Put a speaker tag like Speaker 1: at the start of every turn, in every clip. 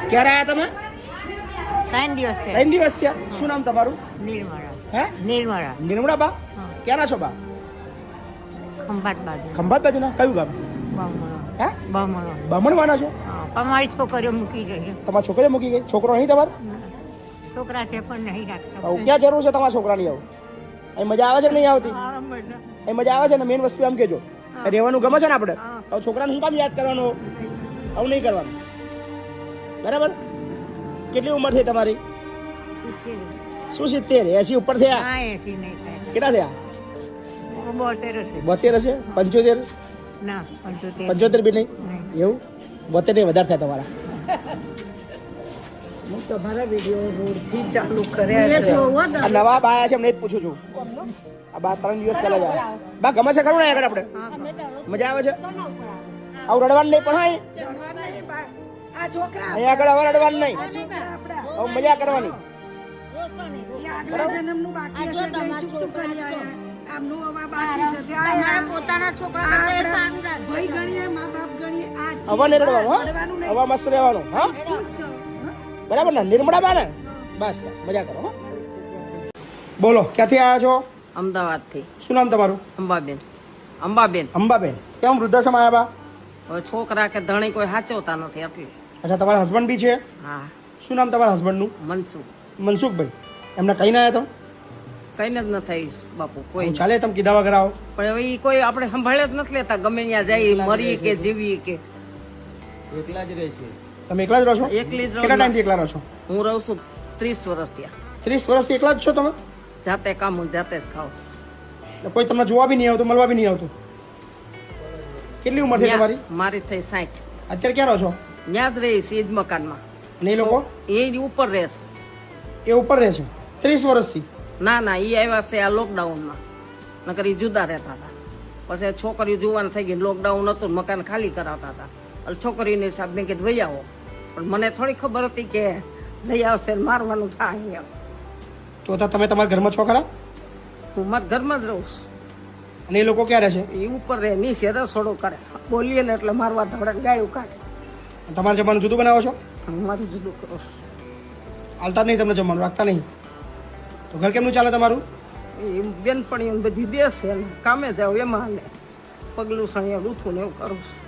Speaker 1: ક્યારે આયા તમે?
Speaker 2: 3 દિવસ થયા.
Speaker 1: 3 દિવસ થયા. શું નામ તમારું?
Speaker 2: નિર્મળા.
Speaker 1: હે?
Speaker 2: નિર્મળા.
Speaker 1: નિર્મળા બા?
Speaker 2: હા.
Speaker 1: ક્યાંના છો બા?
Speaker 2: ખંભાત બાજુ.
Speaker 1: ખંભાત બાજુના? કયું ગામ?
Speaker 2: બમણો.
Speaker 1: હે?
Speaker 2: બમણો.
Speaker 1: બામણવાના છો?
Speaker 2: હા, પણ મારી છોકરીઓ મૂકી ગઈ.
Speaker 1: તમારા છોકરી મૂકી ગઈ? છોકરો અહીં તમારો?
Speaker 2: છોકરા છે પણ નહીં રાખતા.
Speaker 1: આવું ક્યાં જરૂર છે તમારા છોકરાની? આવું અહીં મજા આવે છે કે નહીં આવતી?
Speaker 2: હા, બધા.
Speaker 1: અહીં મજા આવે છે ને? મેઇન વસ્તુ એમ કેજો.
Speaker 2: હા.
Speaker 1: રહેવાનું ગમે છે ને આપણે?
Speaker 2: હા.
Speaker 1: હવે છોકરાને શું કામ યાદ કરવાનું? આવું નહીં કરવાનું, બરાબર? કેટલી ઉંમર છે તમારી? શું 70? 80 ઉપર થયા?
Speaker 2: હા, 80 નહીં થાય.
Speaker 1: કેટલા થયા?
Speaker 2: 72 છે.
Speaker 1: 72 હશે? 75?
Speaker 2: ના, 75.
Speaker 1: 75 બી નહીં?
Speaker 2: નહીં.
Speaker 1: એવું 72 નહીં, વધારે થયા તમારા.
Speaker 3: હું તમારા વિડીયો રોડથી ચાલુ કર્યા છે.
Speaker 1: આ નવા બા આયા છે એમને જ પૂછું છું. આ બા 3 દિવસ પહેલા જ આવ્યા. બા ગમે છે ખરું ને આગળ આપણે? મજા આવે છે? આવું રડવાનું નહીં પણ હા,
Speaker 3: આ છોકરા
Speaker 1: અહીંયા આગળ હવે રડવાનું નહીં,
Speaker 3: આપડા
Speaker 1: હવે મજા કરવાની.
Speaker 3: આગલા જન્મનું બાકી હશે એટલે એ ચૂકતું કરી આયા. આમનું હવે બાકી છે તે આયા.
Speaker 2: પોતાના છોકરા
Speaker 3: ભાઈ ગણીએ, મા બાપ ગણીએ, આ જ છે.
Speaker 1: હવે નહીં રડવાનું, હા?
Speaker 3: રડવાનું નહીં.
Speaker 1: હવે મસ્ત રહેવાનું, હા? બરાબર ને? નિર્મળા બા ને? બસ મજા કરો, હા? બોલો, ક્યાંથી આવ્યા છો?
Speaker 4: અમદાવાદથી.
Speaker 1: શું નામ તમારું?
Speaker 4: અંબાબેન. અંબાબેન.
Speaker 1: અંબાબેન. કેમ વૃદ્ધાશ્રમ આવ્યા બા?
Speaker 4: હવે છોકરા કે ધણી કોઈ સાચવતા નથી એટલે.
Speaker 1: અચ્છા, તમારા હસબન્ડ બી છે?
Speaker 4: હા.
Speaker 1: શું નામ તમારા હસબન્ડનું?
Speaker 4: મનસુખ.
Speaker 1: મનસુખભાઈ. એમને કહીને આવ્યા તો?
Speaker 4: કઈને જ ન થઈ બાપુ કોઈ.
Speaker 1: ચાલે તમે કીધા વગર આવો?
Speaker 4: પણ હવે ઈ કોઈ આપણે સંભાળે જ નથી લેતા. ગમે ત્યાં જઈએ મરીએ કે જીવીએ કે.
Speaker 1: તમે એકલા જ રહો છો?
Speaker 4: એકલી જ રહું.
Speaker 1: કેટલા ટાઈમથી એકલા રહો છો?
Speaker 4: હું રહું છું 30 વર્ષ ત્યાં.
Speaker 1: 30 વર્ષથી એકલા જ છો તમે?
Speaker 4: જાતે કામ હું જાતે જ ખાઉં.
Speaker 1: એટલે કોઈ તમને જોવા બી નહીં આવતું, મળવા બી નહીં આવતું? કેટલી ઉંમર છે તમારી?
Speaker 4: મારી થઈ 60.
Speaker 1: અત્યારે ક્યાં રહો છો?
Speaker 4: ત્યાં જ રહીશ એ જ મકાનમાં.
Speaker 1: અને એ લોકો?
Speaker 4: એ ઉપર રહેશ.
Speaker 1: એ ઉપર રહે છે 30 વર્ષથી?
Speaker 4: ના ના, એ આવ્યા છે આ લોકડાઉનમાં. નકર ઈ જુદા રહેતા હતા. પછી છોકરીઓ જુવાન થઈ ગઈ, લોકડાઉન હતું, મકાન ખાલી કરાવતા હતા. એટલે છોકરીને હિસાબ મેં કીધું વહી આવો. પણ મને થોડી ખબર હતી કે લઈ આવશે ને મારવાનું થાય.
Speaker 1: તો તમે તમારા ઘરમાં છો ખરા?
Speaker 4: હું મારા ઘરમાં જ રહું છું.
Speaker 1: અને એ લોકો ક્યાં રહે છે?
Speaker 4: એ ઉપર રહે, નીચે રસોડો કરે. બોલીએ ને એટલે મારવા ધોડે ગાયું કાઢે.
Speaker 1: તમારે જમવાનું જુદું બનાવો છો?
Speaker 4: હું મારું જુદું કરું છું.
Speaker 1: હાલતા જ નહીં તમને જમવાનું? રાખતા નહીં? તો ઘર કેમનું ચાલે તમારું?
Speaker 4: એ બેનપણીઓ બધી દેશે ને કામે જાવ એમાં ને પગલું સણિયા લૂથું ને એવું કરું છું.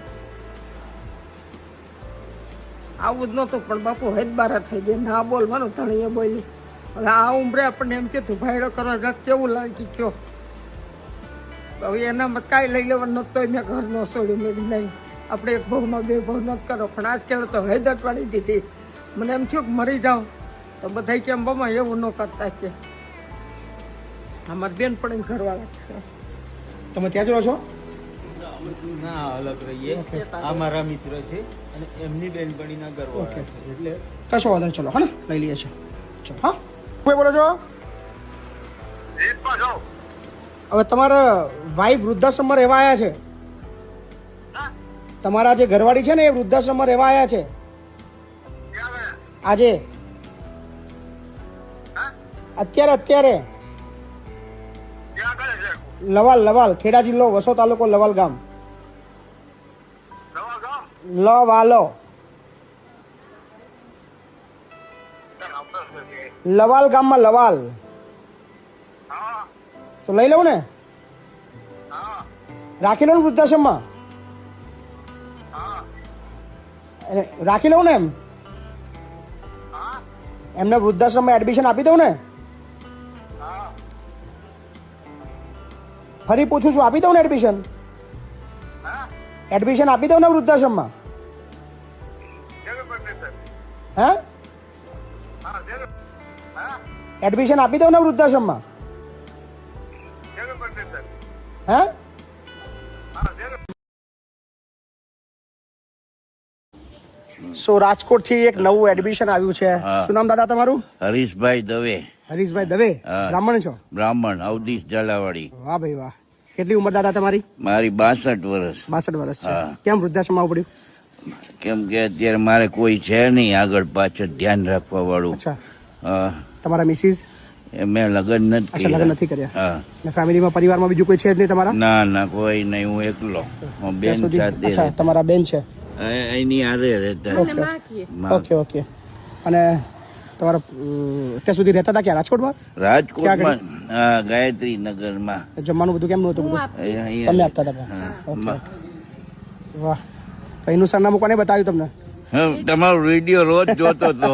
Speaker 4: આવું જ નહોતું પણ બાપુ હદબારા થઈ ગઈ. ના બોલવાનું ધણીએ બોલી. હવે આ ઉંમરે આપણને એમ કીધું ભાઈડો કરવા જાત કેવું લાગી કયો. હવે એનામાં કાંઈ લઈ લેવાનું નહોતું તોય મેં ઘર ન છોડ્યું. મેં કીધું નહીં, આપણે એક ભાવમાં બે ભાવ નથી કરો. પણ આજકાલ તો હૈદત વાળી દીધી. મને એમ થયું કે મરી જાઓ તો બધા કેમ બમા એવું ન કરતા કે અમારી બેન પણ ઘરવાળા છે.
Speaker 1: તમે ત્યાં જ રહો છો?
Speaker 5: ના, અલગ રહીએ. આ મારા મિત્ર છે અને એમની બેનપણીના ઘરવાળા છે. એટલે
Speaker 1: કશો વાંધો નહીં, ચલો હા ને લઈ લઈએ છીએ. ચલો હા. કોઈ બોલો છો? હવે તમારા વાઈફ વૃદ્ધાશ્રમમાં રહેવા આવ્યા છે? તમારા જે ઘરવાળી છે ને એ વૃદ્ધાશ્રમમાં રહેવા આવ્યા છે આજે? અત્યારે લવાલ, ખેડા જિલ્લો, વસો તાલુકો, લવાલ ગામ. લવાલો, લવાલ ગામમાં લવાલ. તો લઈ લઉં ને? રાખી લઉં ને વૃદ્ધાશ્રમમાં? રાખી લઉં ને? એમને વૃદ્ધાશ્રમમાં એડમિશન આપી દઉં ને? ફરી પૂછું છું, આપી દઉં ને એડમિશન? એડમિશન આપી દઉં ને વૃદ્ધાશ્રમમાં? હે? એડમિશન આપી દઉં ને વૃદ્ધાશ્રમમાં? હે? સો રાજકોટ થી એક નવું એડમિશન આવ્યું છે. શું નામ દાદા તમારું?
Speaker 6: હરીશભાઈ દવે.
Speaker 1: હરીશભાઈ દવે. બ્રાહ્મણ છો?
Speaker 6: બ્રાહ્મણ, અવધીશ ઝાલાવાડી.
Speaker 1: વાહ ભાઈ વાહ. કેટલી ઉંમર દાદા તમારી?
Speaker 6: મારી 62 વર્ષ.
Speaker 1: 62 વર્ષ છે. કેમ વૃદ્ધાશ્રમ આવવું પડ્યું?
Speaker 6: કેમ કે અત્યારે મારે કોઈ છે નહીં આગળ પાછળ ધ્યાન રાખવા વાળું.
Speaker 1: અચ્છા. તમારા મિસિસ?
Speaker 6: મેં લગ્ન નથી
Speaker 1: લગ્ન નથી કર્યા? ફેમિલીમાં પરિવારમાં બીજું કોઈ છે જ નહીં તમારા?
Speaker 6: ના ના, કોઈ નહીં, હું એકલો. બેન સાથે.
Speaker 1: તમારા બેન છે?
Speaker 6: એની હારે રહેતા
Speaker 1: ઓકે ઓકે. અને તમારા અત્યાર સુધી રહેતા હતા ક્યાં? રાજકોટમાં?
Speaker 6: રાજકોટમાં હા, ગાયત્રી નગરમાં.
Speaker 1: જમવાનું બધું કેમનું હતું? બધું
Speaker 6: અહીંયા
Speaker 1: તમે આપતા હતા? ઓકે. વાહ. કઈનું સરનામું કોને બતાવ્યું તમને?
Speaker 6: તમારો વિડીયો રોજ જોતો હતો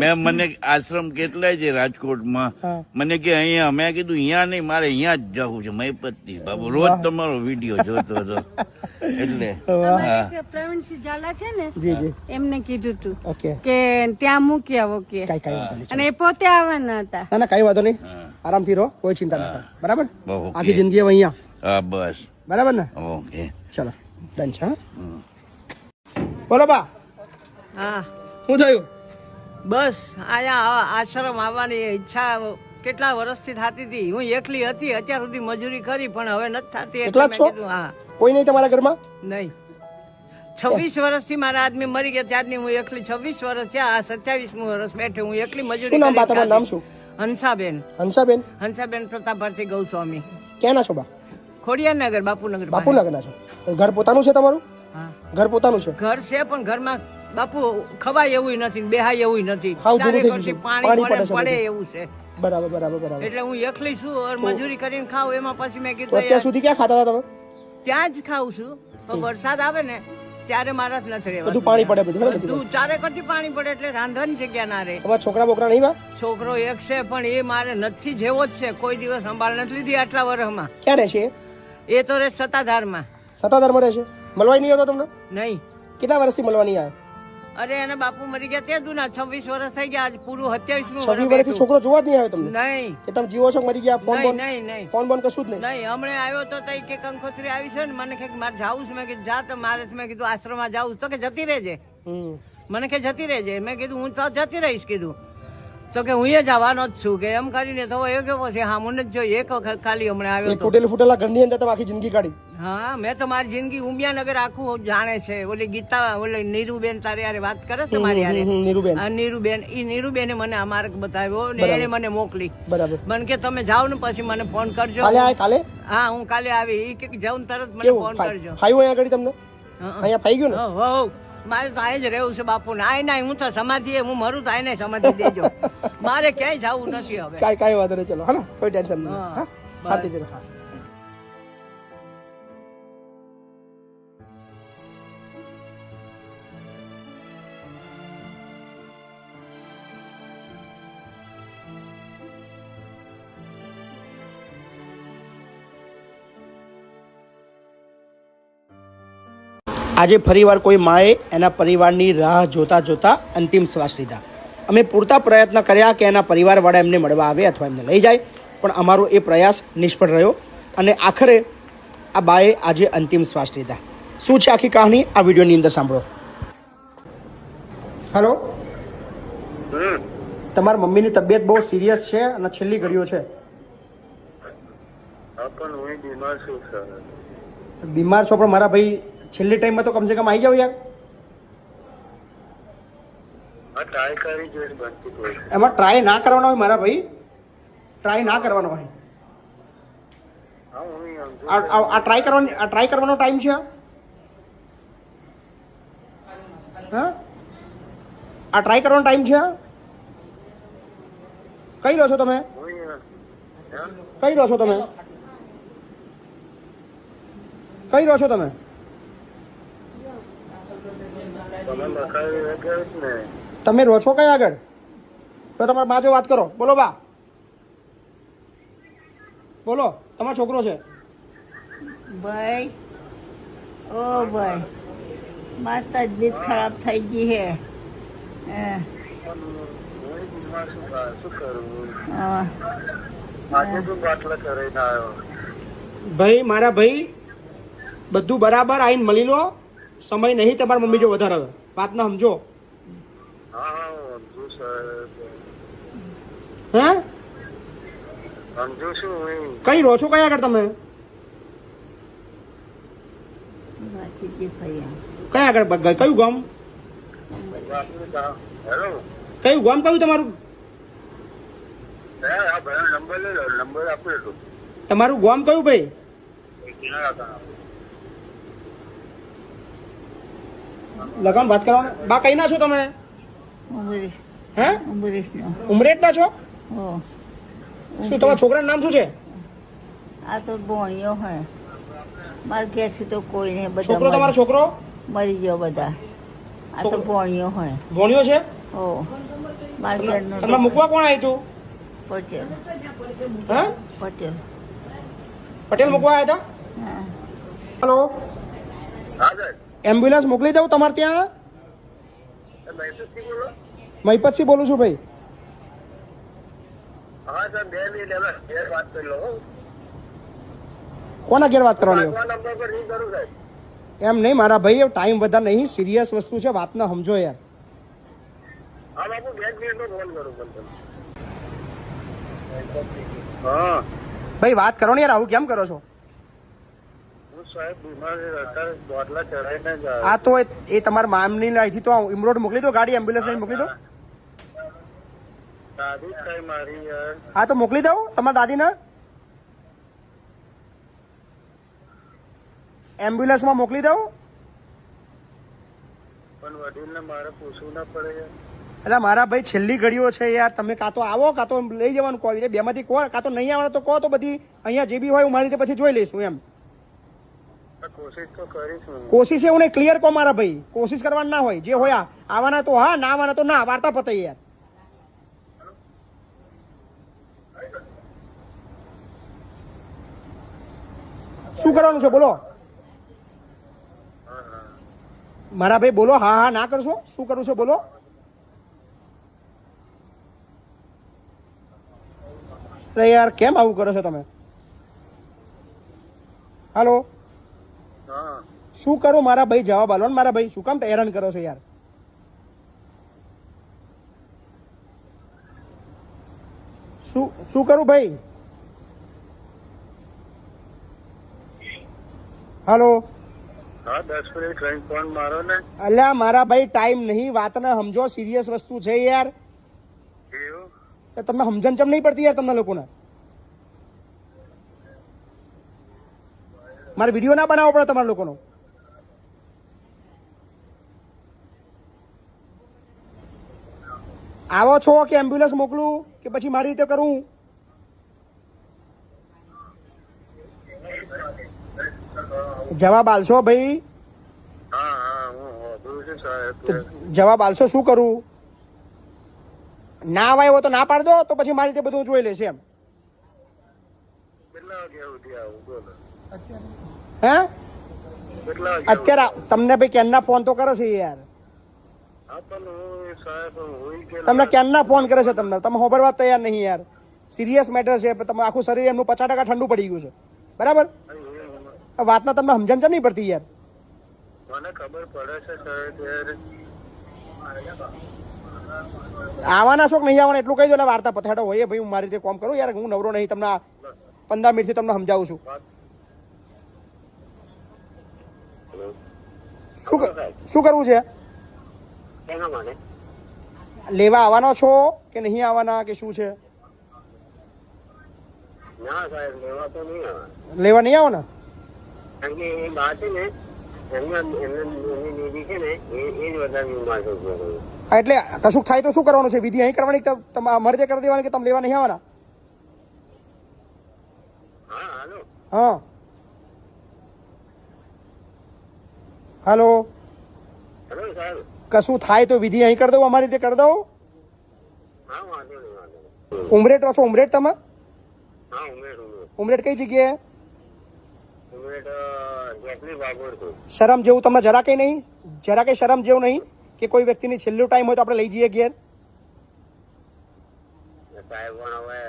Speaker 6: મેં. મને આશ્રમ કેટલાય છે રાજકોટમાં. મને કે અહીંયા, મેં કીધું અહીંયા નહીં, મારે અહીંયા જ જવું છે મહીપતથી. બાબુ રોજ તમારો વિડીયો જોતો હતો એટલે.
Speaker 2: પ્રવીણસિંહ ઝાલા છે ને,
Speaker 1: જી જી.
Speaker 2: એમને કીધું તું
Speaker 1: ઓકે.
Speaker 2: કે ત્યાં મૂકી આવો કે,
Speaker 1: કઈ વાંધો નહીં.
Speaker 2: અને એ પોતે આવવાના હતા.
Speaker 1: ના ના કઈ વાંધો નહીં, આરામથી રહો, કોઈ ચિંતા ના કરો. બરાબર?
Speaker 6: ઓકે.
Speaker 1: આખી જિંદગી હવે અહીંયા.
Speaker 6: હા બસ.
Speaker 1: બરાબર ને?
Speaker 6: ઓકે
Speaker 1: ચલો ડન છે. બોલો બા,
Speaker 4: હા
Speaker 1: શું થયું?
Speaker 4: બસ અહીંયા આશ્રમ આવવાની ઈચ્છા કેટલા વર્ષથી થતી હતી. હું એકલી હતી અત્યાર સુધી, મજૂરી કરી પણ હવે નથી થતી.
Speaker 1: એકલા જ છો?
Speaker 4: હા.
Speaker 1: કોઈ નહીં તમારા ઘરમાં?
Speaker 4: નહીં, 26 વર્ષથી મારા આદમી મરી ગયા ત્યારની હું એકલી. 26 વર્ષ થયા, આ 27મું વર્ષ બેઠે હું એકલી મજૂરી.
Speaker 1: શું નામ બા તમારું? નામ શું?
Speaker 4: હંસાબેન.
Speaker 1: હંસાબેન.
Speaker 4: હંસાબેન પ્રતાપભાઈ ગૌસ્વામી.
Speaker 1: ક્યાંના છો બા?
Speaker 4: ખોડિયારનગર, બાપુનગર.
Speaker 1: બાપુનગરના છો? ઘર પોતાનું છે તમારું?
Speaker 4: હા,
Speaker 1: ઘર પોતાનું છે?
Speaker 4: ઘર છે પણ ઘરમાં બાપુ ખવાય એવું નથી, બેહાય એવું નથી.
Speaker 1: હાવ
Speaker 4: ચારે
Speaker 1: જૂનું થઈ
Speaker 4: વર્ષથી
Speaker 1: ગયું.
Speaker 4: પાણી
Speaker 1: પાણી
Speaker 4: પડે
Speaker 1: પડે છે
Speaker 4: પડે
Speaker 1: બધું.
Speaker 4: એવું છે.
Speaker 1: બરાબર બરાબર બરાબર.
Speaker 4: એટલે હું એકલી છું, ઓર મજૂરી કરીને ખાઉં. એમાં પછી મેં
Speaker 1: તો
Speaker 4: કીધું
Speaker 1: અત્યાર સુધી ક્યાં ખાતા હતા તમે?
Speaker 4: ત્યાં જ ખાઉં છું, પણ વરસાદ આવે ને ત્યારે મારા જ નથી રહેવાતું.
Speaker 1: બધું પાણી પડે બધું.
Speaker 4: બધું ચારે કરતી પાણી પડે એટલે રાંધવાની જગ્યા ના રહે.
Speaker 1: તમારા છોકરા બોકરા નહીં બા?
Speaker 4: છોકરો એક છે પણ એ મારે નથી જેવો જ છે. કોઈ દિવસ સંભાળ નથી લીધી આટલા વર્ષમાં.
Speaker 1: ક્યાં રહે છે?
Speaker 4: એ તો રહે સત્તાધારમાં.
Speaker 1: સત્તાધારમાં રહે છે? મળવાય નહીં આવતો તમને?
Speaker 4: નહીં.
Speaker 1: કેટલા વર્ષથી મળવા નહીં આવ્યો?
Speaker 4: અરે એને બાપુ મરી ગયા તે દુના 26 વર્ષ થઈ ગયા. આજ પૂરું 27મું
Speaker 1: 26 વર્ષથી છોકરો જોવા જ નહીં આવ્યો તમને?
Speaker 4: નહીં
Speaker 1: કે તમે જીવો છો મરી ગયા? ફોન બોન
Speaker 4: નહીં નહીં
Speaker 1: ફોન બોન કશું જ નહીં?
Speaker 4: નહીં. હમણાં આવ્યો તો તઈ કે કંકોત્રી આવી છે ને, મને કે મારે જાવું છે. મેં કીધું જા. તો મારે મેં કીધું આશ્રમમાં જાવું તો કે જતી રહેજે. મને કે જતી રહેજે. મેં કીધું હું તો જતી રહીશ કીધું. તો કે હું એ જવાનો જ છું કે એમ કરીને. તો એ કેવો છે, હા મને જ જોઈએ. એક વખત ખાલી હમણાં આવ્યો તો.
Speaker 1: ફૂટેલા ઘરની અંદર તમે આખી જિંદગી કાઢી?
Speaker 4: હા, મેં તો મારી જિંદગી ઉમિયાનગર આખું જાણે છે. ઓલી ગીતા, ઓલી નીરુબેન તારે યારે વાત કરે છે મારી યારે.
Speaker 1: નીરુબેન.
Speaker 4: હા, નીરુબેન. ઈ નીરુબેને મને આ માર્ગ બતાવ્યો ને એને મને મોકલી.
Speaker 1: બરાબર.
Speaker 4: મને કે તમે જાઓ ને પછી મને ફોન કરજો.
Speaker 1: કાલે આય? કાલે?
Speaker 4: હા, હું કાલે આવી. ઈ કે જાઉં ને તરત મને
Speaker 1: કેવું
Speaker 4: ફોન કરજો.
Speaker 1: ફાયું અહીંયા આગળ તમને? અહીંયા ફાઈ ગયું ને?
Speaker 4: હો મારે તો આય જ રહેવું છે બાપુ ને. આય ના હું તો સમાધિ, હું મરું તો આય ને સમાધિ દેજો. મારે ક્યાંય જવું નથી હવે.
Speaker 1: કાંઈ વાંધો નહીં. ચલો હા, કોઈ ટેન્શન નહીં. હા, શાંતિથી રહો. આજે ફરીવાર કોઈ માએ એના પરિવારની રાહ જોતા જોતા અંતિમ શ્વાસ લીધા. અમે પૂરતા પ્રયત્ન કર્યા કે એના પરિવારવાળા એમને મળવા આવે અથવા એમને લઈ જાય, પણ અમારો એ પ્રયાસ નિષ્ફળ રહ્યો અને આખરે આ બાએ આજે અંતિમ શ્વાસ લીધા. શું છે આખી કહાની આ વિડીયોની અંદર સાંભળો. હેલો, તમારા મમ્મીની તબિયત બહુ સિરિયસ છે અને છેલ્લી ઘડીઓ છે. બીમાર છો પણ મારા ભાઈ છેલ્લી ટાઈમમાં તો કમસે કમ આવી જાવ યાર. એમાં ટ્રાય ના કરવાનો હોય મારા ભાઈ, ટ્રાય ના કરવાનો હોય. આ ટ્રાય કરવાનો ટાઈમ છે? હા, આ ટ્રાય કરવાનો ટાઈમ છે? કઈ રહો છો તમે? કઈ રહો છો તમે? કઈ રહો છો તમે? તમે રહો છો કઈ આગળ? તો તમારા બા જો વાત કરો. બોલો બા, બોલો. તમારો છોકરો છે?
Speaker 2: ભાઈ, ઓ ભાઈ, માતા તબિયત ખરાબ થઈ ગઈ હે.
Speaker 1: ભાઈ મારા ભાઈ બધું બરાબર આઈને મળી લો. સમય નહીં તમારા મમ્મી જો વધારે હવે વાત ના સમજો. હે કઈ રહો છો કઈ આગળ તમે? કઈ આગળ? કયું ગામ? કયું ગામ? કયું તમારું? તમારું ગામ કયું ભાઈ? લગાવન વાત કરવાનું. બા કઈ ના છો તમે?
Speaker 2: ઉમરેશ
Speaker 1: હે,
Speaker 2: ઉમરેશનો.
Speaker 1: ઉમરેઠના છો?
Speaker 2: ઓ
Speaker 1: શું તમારા છોકરાનું નામ શું છે?
Speaker 2: આ તો ભોણિયો હોય. મારા ઘેરથી તો કોઈ નહીં,
Speaker 1: છોકરો
Speaker 2: બધા
Speaker 1: તમારો છોકરો
Speaker 2: મરી ગયો બધા. આ તો ભોણિયો હોય.
Speaker 1: ભોણિયો છે?
Speaker 2: ઓ મારા ઘરનો
Speaker 1: તમને મૂકવા કોણ આવ્યું હતું?
Speaker 2: પટેલ.
Speaker 1: હે,
Speaker 2: પટેલ.
Speaker 1: પટેલ મૂકવા આવ્યા હતા?
Speaker 2: હા.
Speaker 1: હલો, એમ્બ્યુલન્સ મોકલી દઉં તમારે ત્યાં? મહિપતસિંહ બોલું છું ભાઈ. કોના ઘેર વાત કરવાની? એમ નહીં મારા ભાઈ, ટાઈમ વધારે નહીં, સિરિયસ વસ્તુ છે, વાત ના સમજો યાર. ભાઈ વાત કરો ને યાર, આવું કેમ કરો છો? આ તો એ તમારા મામની અહીંથી તો ઇમરોડ મોકલી દો, ગાડી એમ્બ્યુલન્સ લઈને મોકલી દો. હા તો મોકલી દઉં તમારા દાદીને એમ્બ્યુલન્સમાં મોકલી દઉં. એટલે મારા ભાઈ છેલ્લી ઘડીઓ છે યાર, તમે કાં તો આવો કાં તો લઈ જવાનું કહો, બે માંથી કહો, કાં તો નહીં આવવાનું તો કહો, તો બધી અહીંયા જે બી હોય હું મારી રીતે પછી જોઈ લઈશું એમ. કોશિશ એવું નહીં, ક્લિયર કહો મારા ભાઈ, કોશિશ કરવાની ના હોય, જે હોય આવવાના તો હા, ના આવવાના તો ના, વાર્તા પતાઈ યાર. શું કરવાનું છે બોલો મારા ભાઈ, બોલો. હા હા ના કરશો, શું કરવું છે બોલો. અરે યાર કેમ આવું કરો છો તમે? હાલો, શું કરું મારા ભાઈ, જવાબ આલો ને મારા ભાઈ, શું કામ હેરાન કરો છો યાર? શું કરું ભાઈ? હાલો,
Speaker 7: 10 મિનિટ રહીને ફોન મારો ને.
Speaker 1: અલ્યા મારા ભાઈ ટાઈમ નહીં, વાતને સમજો, સિરિયસ વસ્તુ છે યાર. તમને સમજણ ચમ નહીં પડતી યાર તમને લોકોને? મારે વિડીયો ના બનાવવો પડે તમારા લોકોનો? આવો છો કે એમ્બ્યુલન્સ મોકલું કે પછી મારી રીતે કરું? જવાબ આલશો ભાઈ? જવાબ આલશો, શું કરું? ના આવ્યો તો ના પાડ દો, તો પછી મારી રીતે બધું જોઈ લેશે એમ. હે અત્યારે તમને ભાઈ ક્યારના ફોન તો કરે છે યાર, તમને ક્યારના ફોન કરે છે, તમને તમે ખબરવા તૈયાર નહીં યાર. સિરિયસ મેટર છે, તમે આખું શરીર એમનું 50% ઠંડુ પડી ગયું છે, બરાબર? વાતના તમને સમજણ કેમ નહીં પડતી યાર?
Speaker 7: મને ખબર પડે છે સર,
Speaker 1: આવવાના શોખ નહીં આવવાના એટલું કહી દો, એટલે વાર્તા પથાડો હોય ભાઈ. હું મારી રીતે કોમ કરું યાર, હું નવરો નહીં, તમને 15 મિનિટથી તમને સમજાવું છું. શું કરવું છે? લેવા આવવાનો છો કે નહીં આવવાના કે શું છે?
Speaker 7: ના સાહેબ, લેવા તો નહીં આવે.
Speaker 1: લેવા નહીં આવો ને?
Speaker 7: કારણ કે એ બા છે ને, એમની દીદી છે ને, એ જ વધારે બીમાર છે.
Speaker 1: હા એટલે કશું થાય તો શું કરવાનું છે? વિધિ અહીં કરવાની, અમારે તે કરી દેવાની કે તમે લેવા નહીં આવવાના?
Speaker 7: હા હાલો.
Speaker 1: હા હાલો,
Speaker 7: હેલો સાહેબ.
Speaker 1: કશું થાય તો વિધિ અહીં કરી દઉં, અમારી રીતે કરી દઉં?
Speaker 7: હા વાંધો નહીં, વાંધો નહીં.
Speaker 1: ઉમરેઠ રહો છો? ઉમરેઠ તમે?
Speaker 7: હા ઉમેર
Speaker 1: ઉમરેઠ કઈ જગ્યાએ?
Speaker 7: ઉમેર જેટલી બાગોળ છું.
Speaker 1: શરમ જેવું તમને જરા કઈ નહીં? જરા કઈ શરમ જેવું નહીં કે કોઈ વ્યક્તિની છેલ્લો ટાઈમ હોય તો આપણે લઈ જઈએ ઘેર?
Speaker 7: સાહેબ પણ હવે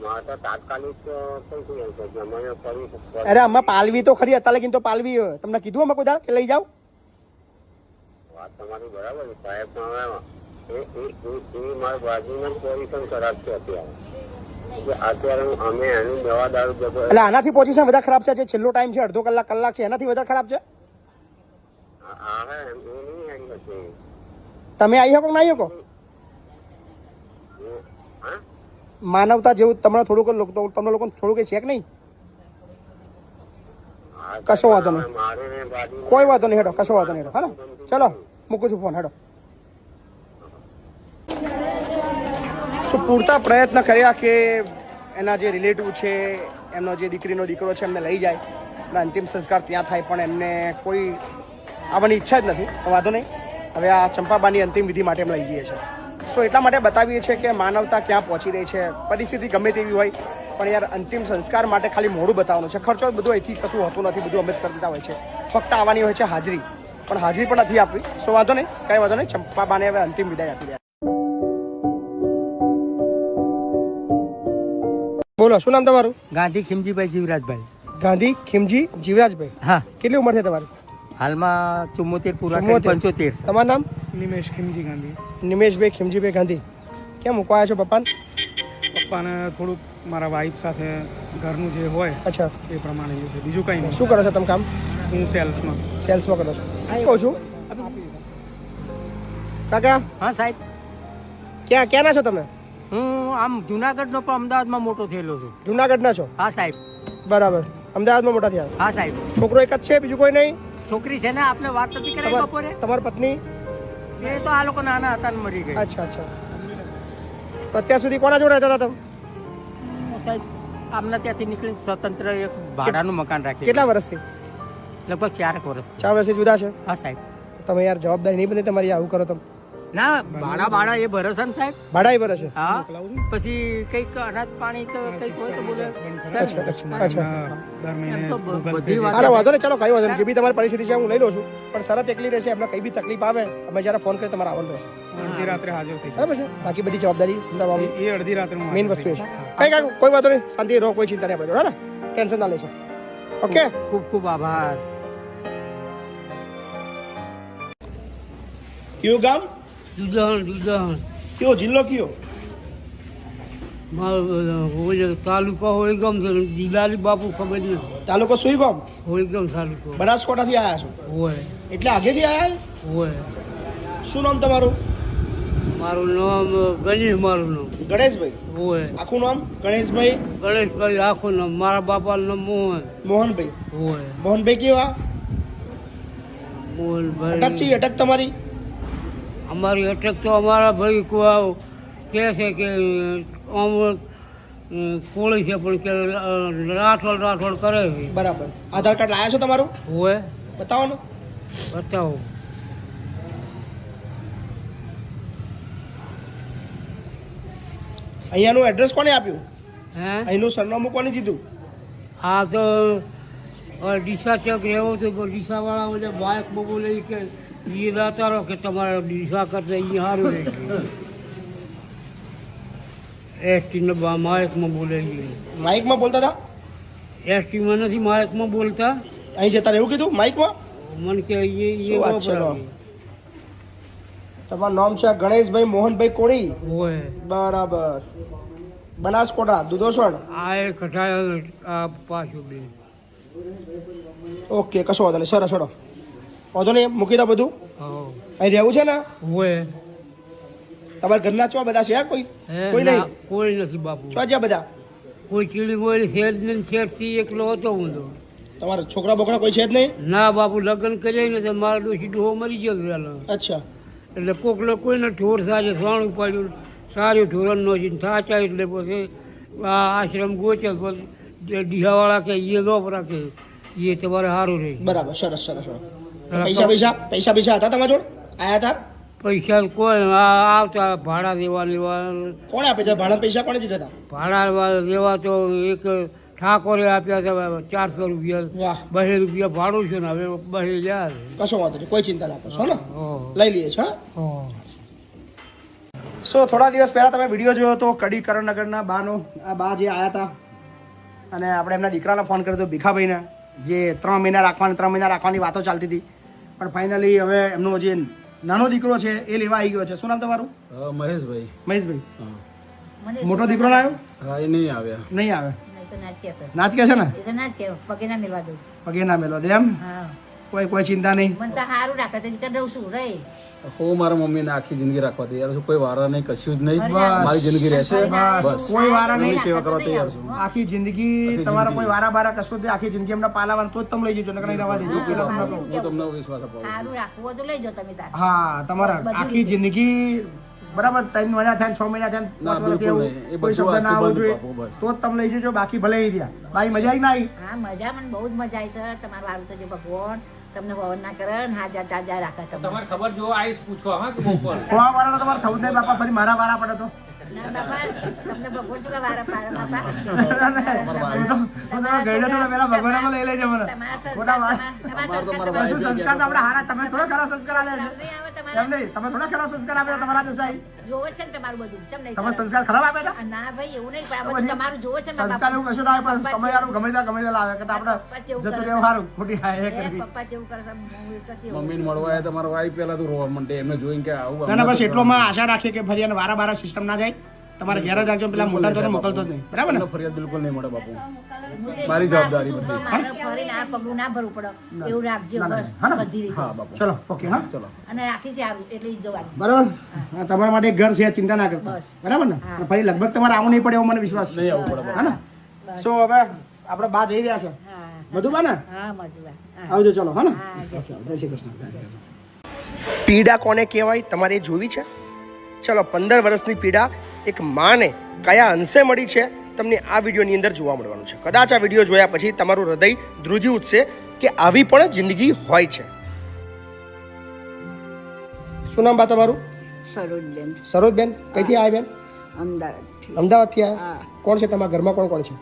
Speaker 7: મારે તો તાત્કાલિક
Speaker 1: અરે અમે પાલવી તો ખરી, અત્યારે લગીને તો પાલવી. તમને કીધું અમે કોઈ દાડે કે લઈ જાઓ?
Speaker 7: વાત તમારી બરાબર છે સાહેબ, પણ હવે મારી બાજુમાં પોઝિશન ખરાબ છે અત્યારે અમે એની દવા દારૂ જતો.
Speaker 1: એટલે આનાથી પોઝિશન વધારે ખરાબ છે? જે છેલ્લો ટાઈમ છે અડધો કલાક કલાક છે, એનાથી વધારે ખરાબ છે? તમે આવી શકો ના આવી શકો? માનવતા જેવું તમને થોડુંક તમને લોકો થોડું કઈ છે કે નહીં? કશો વાંધો નહીં,
Speaker 7: મારે ને બાજુ
Speaker 1: કોઈ વાંધો નહીં, હેડો કશો વાંધો નહીં, હેડો. હા ને, ચલો મૂકું છું ફોન, હેડો. શું પૂરતા પ્રયત્ન કર્યા કે એના જે રિલેટિવ છે, એમનો જે દીકરીનો દીકરો છે, એમને લઈ જાય અને અંતિમ સંસ્કાર ત્યાં થાય, પણ એમને કોઈ આવવાની ઈચ્છા જ નથી. તો વાંધો નહીં, હવે આ ચંપાબાની અંતિમ વિધિ માટે અમે લઈ જઈએ છીએ. સો એટલા માટે બતાવીએ છીએ કે માનવતા ક્યાં પહોંચી રહી છે. પરિસ્થિતિ ગમે તેવી હોય, પણ યાર અંતિમ સંસ્કાર માટે ખાલી મોઢું બતાવવાનું છે. ખર્ચો બધું અહીંથી કશું હોતું નથી, બધું અમે જ કરી દેતા હોય છે. ફક્ત આવવાની હોય છે હાજરી, પણ હાજરી પણ નથી આપવી. સો વાંધો નહીં, કાંઈ વાંધો નહીં, ચંપાબાને હવે અંતિમ વિદાય આપી દે. બોલો, શું નામ તમારું?
Speaker 8: ગાંધી ખીમજીભાઈ જીવરાજભાઈ.
Speaker 1: ગાંધી ખીમજી જીવરાજભાઈ.
Speaker 8: હા,
Speaker 1: કેટલી ઉંમર છે તમારી?
Speaker 8: હાલમાં 74 પૂરા કરી
Speaker 1: 74.
Speaker 8: 75.
Speaker 1: તમારું નામ?
Speaker 9: નિમેશ ખીમજી ગાંધી.
Speaker 1: નિમેશભાઈ ખીમજીભાઈ ગાંધી. કેમ મૂકવા છો પપ્પાને?
Speaker 9: પપ્પાને થોડુંક મારા વાઈફ સાથે ઘરનું જે હોય
Speaker 1: અચ્છા,
Speaker 9: એ પ્રમાણે છે, બીજું કંઈ નહીં.
Speaker 1: શું કરો છો તમે કામ?
Speaker 9: હું સેલ્સમાં.
Speaker 1: સેલ્સમાં કરો છો? કહું છું કાકા,
Speaker 8: હા સાહેબ,
Speaker 1: ક્યાંના છો તમે?
Speaker 8: હું આમ જુનાગઢનો પણ અમદાવાદમાં મોટો થયેલો છું.
Speaker 1: જુનાગઢના છો?
Speaker 8: હા સાહેબ.
Speaker 1: બરાબર, અમદાવાદમાં મોટા થયા.
Speaker 8: હા સાહેબ.
Speaker 1: છોકરો એક જ છે, બીજું કોઈ નહીં?
Speaker 8: છોકરી છે ને, આપણે વાત નથી કરાવી બપોરે.
Speaker 1: તમારી પત્ની?
Speaker 8: એ તો આ લોકો નાના હતા ને મરી ગઈ.
Speaker 1: અચ્છા અચ્છા. તો અત્યાર સુધી કોના જોડે રહેતા હતા તમે?
Speaker 8: સાહેબ, આમના ત્યાંથી નીકળી સ્વતંત્ર એક ભાડાનું મકાન રાખી.
Speaker 1: કેટલા વર્ષથી?
Speaker 8: લગભગ 4 વર્ષ.
Speaker 1: 4 વર્ષથી જુદા છે?
Speaker 8: હા સાહેબ.
Speaker 1: તમે યાર જવાબદારી નહીં બની તમારી, આવું કરો તમે?
Speaker 8: ના, ભાડા એ ભરોસા ને સાહેબ.
Speaker 1: ભાડા ભરે છે?
Speaker 8: હા, પછી કઈક અનાજ પાણી કે કઈક હોય તો બોલે.
Speaker 1: અચ્છા અચ્છા.
Speaker 9: દર મહિને
Speaker 8: એમ તો
Speaker 9: Google
Speaker 8: બધી
Speaker 9: Pay
Speaker 8: વાત.
Speaker 1: અરે વાંધો નહીં, ચાલો કઈ વાંધો નહીં. જે બી તમારી પરિસ્થિતિ છે હું લઈ લઉં છું, પણ શરત એકલી રહેશે. એમને કઈ બી તકલીફ આવે તમે જ્યારે ફોન કરી તમારે આવવાનું રહેશે,
Speaker 9: અડધી રાત્રે હાજર થઈ
Speaker 1: બરાબર છે? બાકી બધી જવાબદારી ચિંતા
Speaker 9: જાય. એ અડધી રાત્રે હું
Speaker 1: મેઇન
Speaker 9: હાજર
Speaker 1: વસ્તુ
Speaker 9: થઈ
Speaker 1: એ છે.
Speaker 9: જઈશ.
Speaker 1: કઈ કોઈ વાંધો નહીં, શાંતિ રહો, કોઈ ચિંતા નહીં આપણે જોડે, ને ટેન્શન ના લેશો. ઓકે,
Speaker 8: ખૂબ ખૂબ આભાર.
Speaker 1: કયું ગામ?
Speaker 8: દુધાણ
Speaker 1: કયો જિલ્લો કયો?
Speaker 8: તાલુકા હોળીગામ છે. દિલાલી બાપુ ખબર નથી.
Speaker 1: તાલુકો સુઈગામ,
Speaker 8: હોળીગામ તાલુકો
Speaker 1: બનાસકાંઠાથી આવ્યા છો?
Speaker 8: હોય
Speaker 1: એટલે આગેથી આવ્યા?
Speaker 8: હોય.
Speaker 1: શું નામ તમારું?
Speaker 8: મારું નામ ગણેશ. મારું નામ
Speaker 1: ગણેશભાઈ.
Speaker 8: હોય.
Speaker 1: આખું નામ? ગણેશભાઈ
Speaker 8: ગણેશભાઈ આખું નામ. મારા બાપાનું નામ મોહન.
Speaker 1: મોહનભાઈ.
Speaker 8: હોય.
Speaker 1: મોહનભાઈ કેવા?
Speaker 8: મોહનભાઈ.
Speaker 1: અટક છે? અટક તમારી?
Speaker 8: અમારી અટક તો અમારા ભાઈ કહે છે કે આમ કોળી છે, પણ કે રાઠોડ કરે છે.
Speaker 1: બરાબર. આધાર કાર્ડ લાયા છો તમારું?
Speaker 8: હોય.
Speaker 1: બતાવો ને.
Speaker 8: બતાવો.
Speaker 1: અહીંયાનું એડ્રેસ કોને આપ્યું?
Speaker 8: હે,
Speaker 1: અહીંનું સરનામું કોને દીધું?
Speaker 8: આ તો ડીસા ચોક રહેવો તો ડીસાવાળા બધા બાઇક બબુ લઈ કે એ દાતા રહો કે તમારે ડીસા કરતા અહીંયા સારું રહે છે. એસટીને માયકમાં બોલે છે.
Speaker 1: માઇકમાં બોલતા હતા?
Speaker 8: એસટીમાં નથી, માયકમાં બોલતા.
Speaker 1: અહીં જતા એવું કીધું માઇકમાં?
Speaker 8: મને કે
Speaker 1: શું વાત છે? તમારું નામ છે ગણેશભાઈ મોહનભાઈ કોળી?
Speaker 8: હોય.
Speaker 1: બરાબર. બનાસકોટા દુધોસણ?
Speaker 8: આ એક આ પાછું બે.
Speaker 1: ઓકે, કશો વાંધો નહીં. સરસ, છોડો, વાંધો નહીં. મૂકી દો બધું. અહીં રહેવું છે ને?
Speaker 8: હોય.
Speaker 1: તમારા ઘરના ચો બધા છે? કોઈ કોઈ નહીં?
Speaker 8: કોઈ નથી બાપુ.
Speaker 1: ચો છે બધા?
Speaker 8: કોઈ ચીડી બોલી સેલ્સમેન શેઠથી એકલો હતો હું તો.
Speaker 1: તમારા છોકરા બોકરા કોઈ છે જ નહીં?
Speaker 8: ના બાપુ, લગ્ન કર્યા ને તો મારા ડોશી ડોહો મરી ગયો વહેલો.
Speaker 1: અચ્છા.
Speaker 8: એટલે કોકલો કોઈને ઠોર સાજે સ્વાણું પાડ્યું, સારું ઠોરણનો છે થાચા. એટલે પછી આ આશ્રમ ગોચે, પછી ડીહાવાળા કે એ લોપ રાખે, એ તમારે સારું રહે.
Speaker 1: બરાબર, સરસ સરસ. પૈસા પૈસા હતા તમારા જોડે? આયા હતા?
Speaker 8: પૈસા કોઈ આવતા ભાડા દેવા લેવા.
Speaker 1: કોણે આપે છે ભાડા? પૈસા કોણે દીધા હતા?
Speaker 8: ભાડા દેવા તો એક ઠાકોરે આપ્યા હતા 400 રૂપિયા.
Speaker 1: વાહ,
Speaker 8: 2 રૂપિયા ભાડું છે ને, હવે 2 લ્યા.
Speaker 1: કશો વાંધો નહીં, કોઈ ચિંતા ના કરશો ને,
Speaker 8: ઓહ.
Speaker 1: લઈ લઈએ છો.
Speaker 8: ઓહ.
Speaker 1: સો થોડા દિવસ પહેલાં તમે વિડીયો જોયો તો કડી કરણનગરના બાનો. આ બા જે આવ્યા હતા અને આપણે એમના દીકરાને ફોન કર્યો હતો ભીખાભાઈને, જે 3 મહિના રાખવાની વાતો ચાલતી હતી, પણ ફાઇનલી હવે એમનો જે નાનો દીકરો છે એ લેવા આવી ગયો છે. શું નામ તમારું?
Speaker 9: મહેશભાઈ.
Speaker 1: મહેશભાઈ. મોટો દીકરો ના આવ્યો?
Speaker 9: હા, એ નહીં આવ્યા.
Speaker 1: નહીં આવે?
Speaker 2: નહીં તો નાચ કે છે.
Speaker 1: નાચ કે છે ને?
Speaker 2: એ તો નાચ કે પગે ના મેળવા દઉં.
Speaker 1: પગે ના મેલો દે એમ?
Speaker 2: હા.
Speaker 1: કોઈ ચિંતા નહીં.
Speaker 2: મને તો સારું રાખે છે કે રહું છું રે
Speaker 10: હું મારા મમ્મીને આખી જિંદગી રાખવા તૈયાર છું. કોઈ વારા નહીં, કશું જ નહીં.
Speaker 2: બસ.
Speaker 10: મારી જિંદગી રહેશે. બસ
Speaker 1: કોઈ વારા નહીં.
Speaker 10: એમની સેવા કરવા તૈયાર છું.
Speaker 1: આખી જિંદગી તમારા કોઈ વારા બારા કશું જ નહીં. આખી જિંદગી એમને પાલાવાનું તો જ તમે લઈ જજો, નકર નહીં રહેવા દેજો. પેલા તમને કહું.
Speaker 10: હું તમને વિશ્વાસ અપાવું છું.
Speaker 2: સારું રાખવું હોય તો લઈ જાઓ તમે તાર
Speaker 1: હા, તમારા આખી જિંદગી બરાબર 3 મહિના થયા 6 મહિના થયા
Speaker 10: ના,
Speaker 1: 5 વર્ષ
Speaker 10: બિલકુલ
Speaker 1: થયા,
Speaker 10: નહીં. એ
Speaker 1: કોઈ
Speaker 10: બધું
Speaker 1: શબ્દ ના
Speaker 10: વાસ્તુ
Speaker 1: આવવો
Speaker 10: બંધ
Speaker 1: જોઈએ
Speaker 10: બાપુ, બસ.
Speaker 1: તો જ તમે લઈ જજો. બાકી ભલે અહીં રહ્યા. ભાઈ મજા આવી ના આવી?
Speaker 2: હા મજા મને બહુ જ મજા આવી છે તમારું સારું થજો ભગવાન તમને ભવન ના કરે ને હાજર તાજા રાખે તમને
Speaker 5: ખબર જો આઈસ પૂછો હા કે બપોર
Speaker 1: કોવા વાળા તમારે થવું જ નહીં બાપા. ફરી મારા વારા પડે તો
Speaker 2: ના બાપા તમને ભગવાન શું વારા પાડે બાપા
Speaker 1: પેલા ભગવાન લઈ લેજો મને.
Speaker 2: તમારા
Speaker 1: ખોટા વાત.
Speaker 2: તમારા
Speaker 1: શું સંસ્કાર તો આપણે હારા. તમે થોડા ખરા સંસ્કાર આલે છે?
Speaker 2: નહીં આવે
Speaker 1: એમ
Speaker 2: તમારા
Speaker 1: નહીં, તમે થોડા ખરા સંસ્કાર આપે તમારા દેસાઈ.
Speaker 2: જોવે છે ને તમારું બધું ચમ નહીં
Speaker 1: તમે સંસ્કાર ખરાબ આપે છે?
Speaker 2: ના ભાઈ એવું નહીં પણ આ બધું તમારું જોવે છે ને
Speaker 1: સંસ્કાર એવું કશું ના આવે, પણ સમય આવું ગમે ત્યાં લાવે કે આપણે જતું રહેવું સારું. ખોટી હા એ કરવી.
Speaker 2: પપ્પા જેવું કરે છે હું તો એવું.
Speaker 10: મમ્મીને મળવા આવ્યા તમારા વાઈફ પહેલા તો રોવા માંડે. એમને જોઈને કે આવું
Speaker 1: ના ના, બસ એટલોમાં આશા રાખીએ કે ફરી એને વારા બારા સિસ્ટમ ના જાય. તમારે ઘેર જ રાખજો. પેલા મોટા તો મોકલતો જ નહીં. બરાબર ને?
Speaker 10: તમને ફરિયાદ બિલકુલ નહીં મળે બાપુ. મારી જવાબદારી બધી.
Speaker 2: મારે ફરીને આ પગલું ના ભરવું પડે એવું રાખજો બસ
Speaker 1: હા ને?
Speaker 2: બધી રીતે
Speaker 10: હા બાપુ.
Speaker 1: ચલો ઓકે. હા
Speaker 10: ચલો.
Speaker 2: અને રાખી છે સારું એટલે જવાનું
Speaker 1: બરાબર. હા, તમારા માટે એક ઘર છે, ચિંતા ના કરતા.
Speaker 2: બસ.
Speaker 1: બરાબર ને? અને ફરી લગભગ તમારે આવું નહીં પડે એવો મને વિશ્વાસ છે.
Speaker 10: નહીં આવવું પડે
Speaker 1: હા ને? સો હવે આપણે બા જઈ રહ્યા છે.
Speaker 2: હા
Speaker 1: બધું બા ને?
Speaker 2: હા મજુબા હા
Speaker 1: આવજો. ચલો. હા ને?
Speaker 2: હા જય શ્રી
Speaker 1: જય શ્રી કૃષ્ણ. પીડા કોને કહેવાય તમારે એ જોવી છે? ચલો, 15 વર્ષની પીડા એક માને કયા અંશે મળી છે તમને આ વિડીયોની અંદર જોવા મળવાનું છે. કદાચ આ વિડીયો જોયા પછી તમારું હૃદય ધ્રુજી ઉઠશે કે આવી પણ જિંદગી હોય છે. શું નામ બા તમારું?
Speaker 2: સરોજબેન
Speaker 1: સરોજબેન. કઈથી આવ્યા બેન?
Speaker 2: અમદાવાદથી
Speaker 1: અમદાવાદથી આવ્યા. કોણ છે તમારા ઘરમાં? કોણ કોણ છે?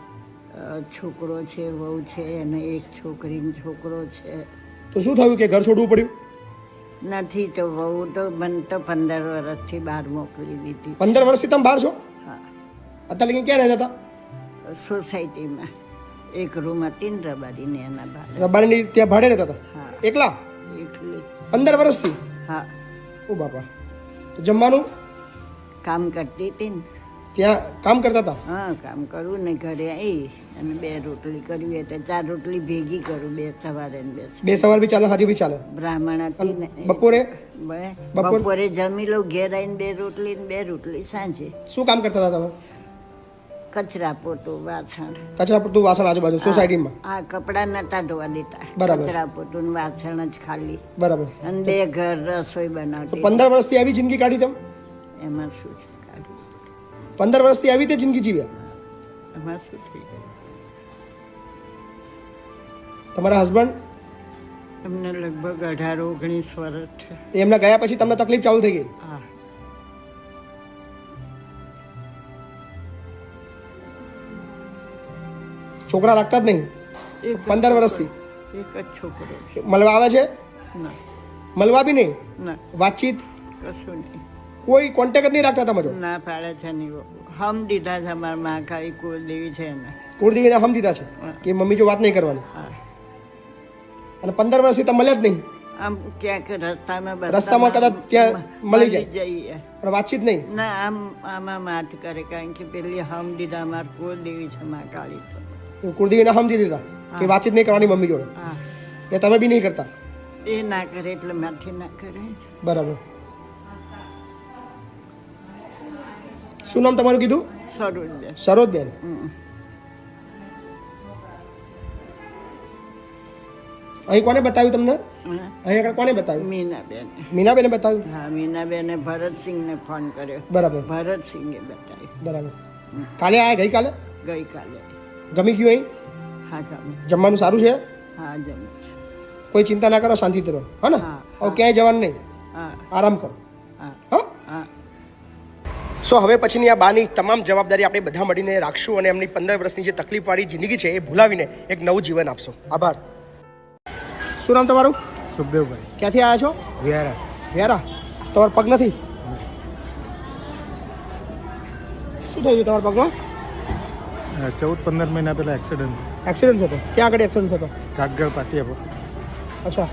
Speaker 2: છોકરો છે વહુ છે અને એક છોકરી ને છોકરો છે
Speaker 1: તો શું થયું કે ઘર છોડવું પડ્યું?
Speaker 2: નથી તો વહુ તો મને તો 15 વર્ષથી બહાર મોકલી દીધી
Speaker 1: 15 વર્ષથી તમે બહાર છો?
Speaker 2: હા
Speaker 1: અત્યારે લગી ક્યાં રહેતા હતા?
Speaker 2: સોસાયટીમાં એક રૂમ હતી ને રબારીને એના બહાર
Speaker 1: રબારીની ત્યાં ભાડે રહેતા હતા?
Speaker 2: હા
Speaker 1: એકલા?
Speaker 2: એકલી
Speaker 1: 15 વર્ષથી?
Speaker 2: હા
Speaker 1: ઓ બાપા. તો જમવાનું
Speaker 2: કામ કરતી હતી ને
Speaker 1: ત્યાં કામ કરતા હતા?
Speaker 2: હા કામ કરું ને ઘરે આવી અને 2 રોટલી કરવી એટલે 4 રોટલી ભેગી કરું 2 સવારે ને 2
Speaker 1: બે સવાર બી ચાલે, હાજી બી ચાલે.
Speaker 2: બ્રાહ્મણ હતી ને
Speaker 1: બપોરે?
Speaker 2: બપોરે જમી લઉં ઘેર આવીને 2 રોટલી ને 2 રોટલી સાંજે
Speaker 1: શું કામ કરતા હતા તમે?
Speaker 2: કચરા પોતું વાસણ
Speaker 1: કચરા પડતું વાસણ આજુબાજુ સોસાયટીમાં?
Speaker 2: આ કપડા નતા ધોવા દેતા
Speaker 1: બરાબર.
Speaker 2: કચરા પોતું ને વાસણ જ ખાલી
Speaker 1: બરાબર.
Speaker 2: અને 2 ઘર રસોઈ
Speaker 1: તો
Speaker 2: બનાવતી
Speaker 1: 15 વર્ષથી આવી જિંદગી કાઢી તમે?
Speaker 2: એમાં શું છે કાઢવું
Speaker 1: 15 વર્ષથી આવી રીતે જિંદગી જીવ્યા?
Speaker 2: એમાં શું થઈ ગયું
Speaker 1: તમારા હસબન્ડ
Speaker 2: એમને લગભગ 18-19 વર્ષ છે
Speaker 1: એમના ગયા પછી તમને તકલીફ ચાલુ થઈ ગઈ?
Speaker 2: હા
Speaker 1: છોકરા રાખતા જ નહીં?
Speaker 2: એક
Speaker 1: 15 વર્ષથી
Speaker 2: એક જ છોકરો છે
Speaker 1: મળવા આવે છે?
Speaker 2: ના
Speaker 1: મળવા બી નહીં?
Speaker 2: ના
Speaker 1: વાતચીત
Speaker 2: કશું નહીં
Speaker 1: કોઈ કોન્ટેક્ટ જ નહીં રાખતા તમે જો?
Speaker 2: ના પાડે છે નહીં હમ દીધા છે અમારા મહાકાળી કુળદેવી છે ને
Speaker 1: કુળદેવીને હમ દીધા છે કે મમ્મી જો વાત નહીં કરવાની?
Speaker 2: હા
Speaker 1: અને 15 વર્ષથી તમે મળ્યા જ નહીં?
Speaker 2: આમ ક્યાંક રસ્તામાં
Speaker 1: રસ્તામાં કદાચ ત્યાં મળી જાય
Speaker 2: જઈએ
Speaker 1: પણ વાતચીત નહીં?
Speaker 2: ના આમ આમાં માત કરે કારણ કે પેલી હમ દીધા અમારી કુળદેવી છે મહાકાળી તો
Speaker 1: કુળદેવીને હમ દીધી હતા કે વાતચીત નહીં કરવાની મમ્મી જોડે?
Speaker 2: હા
Speaker 1: એ તમે બી નહીં કરતા?
Speaker 2: એ ના કરે એટલે માથી ના કરે
Speaker 1: બરાબર. શું નામ તમારું કીધું?
Speaker 2: સરોજબેન
Speaker 1: સરોજબેન. અહીં કોને બતાવ્યું તમને? અહીં આગળ કોને બતાવ્યું?
Speaker 2: મીનાબેન
Speaker 1: મીનાબેને બતાવ્યું?
Speaker 2: હા મીનાબેને ભરતસિંહને ફોન કર્યો
Speaker 1: બરાબર.
Speaker 2: ભરતસિંહે બતાવ્યું
Speaker 1: બરાબર. કાલે આયા? ગઈકાલે?
Speaker 2: ગઈકાલે
Speaker 1: ગમી ગયું અહીં?
Speaker 2: હા ગમે
Speaker 1: જમવાનું સારું છે?
Speaker 2: હા જમે
Speaker 1: કોઈ ચિંતા ના કરો, શાંતિથી રહો. હા ને?
Speaker 2: હા,
Speaker 1: હવે ક્યાંય જવાનું નહીં,
Speaker 2: હા
Speaker 1: આરામ કરો.
Speaker 2: હા
Speaker 1: હા.
Speaker 2: હા
Speaker 1: સો હવે પછીની આ બાની તમામ જવાબદારી આપણે બધા મળીને રાખશું અને એમની 15 વર્ષની જે તકલીફવાળી જિંદગી છે એ ભૂલાવીને એક નવું જીવન આપશો. આભાર. શું નામ તમારું?
Speaker 9: સુખદેવભાઈ.
Speaker 1: ક્યાંથી આવ્યા છો?
Speaker 9: વ્યારા.
Speaker 1: વ્યારા. તમારો પગ નથી? શું થયું તમારા પગમાં?
Speaker 9: 14-15 મહિના પહેલા એક્સિડન્ટ.
Speaker 1: એક્સિડન્ટ થતો? ક્યાં આગળ એક્સિડન્ટ થતો?
Speaker 9: કાટગળ પાટિયા પર.
Speaker 1: અચ્છા.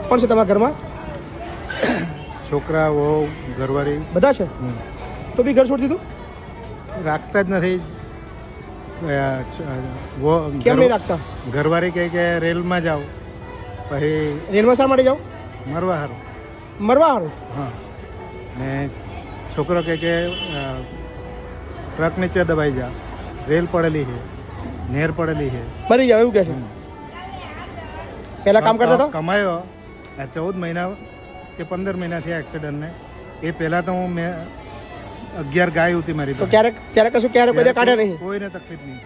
Speaker 1: કોણ છે તમારા ઘરમાં?
Speaker 9: છોકરા વહુ ઘરવાળી
Speaker 1: બધા છે? તો બી ઘર છોડી દીધું?
Speaker 9: રાખતા જ નથી.
Speaker 1: કેમ નહીં રાખતા?
Speaker 9: ઘરવાળી કહે કે રેલમાં જાઓ પછી
Speaker 1: રેલમાં શા માટે જાઓ?
Speaker 9: મરવા હારું.
Speaker 1: મરવા હારું?
Speaker 9: હા. ને છોકરો કે ટ્રક નીચે દબાઈ જા, રેલ પડેલી છે, નેર પડેલી છે,
Speaker 1: મરી જાવ એવું કે છે. પહેલા કામ કરતા તો
Speaker 9: કમાયો આ 14 મહિના કે 15 મહિના થયા એક્સિડન્ટને. એ પહેલા તો મેં 11 ગાય હતી મારી
Speaker 1: તો
Speaker 9: પાસે.
Speaker 1: ક્યારે કશું ક્યારે કોઈ કાઢ્યા નહીં?
Speaker 9: કોઈને તકલીફ નહીં.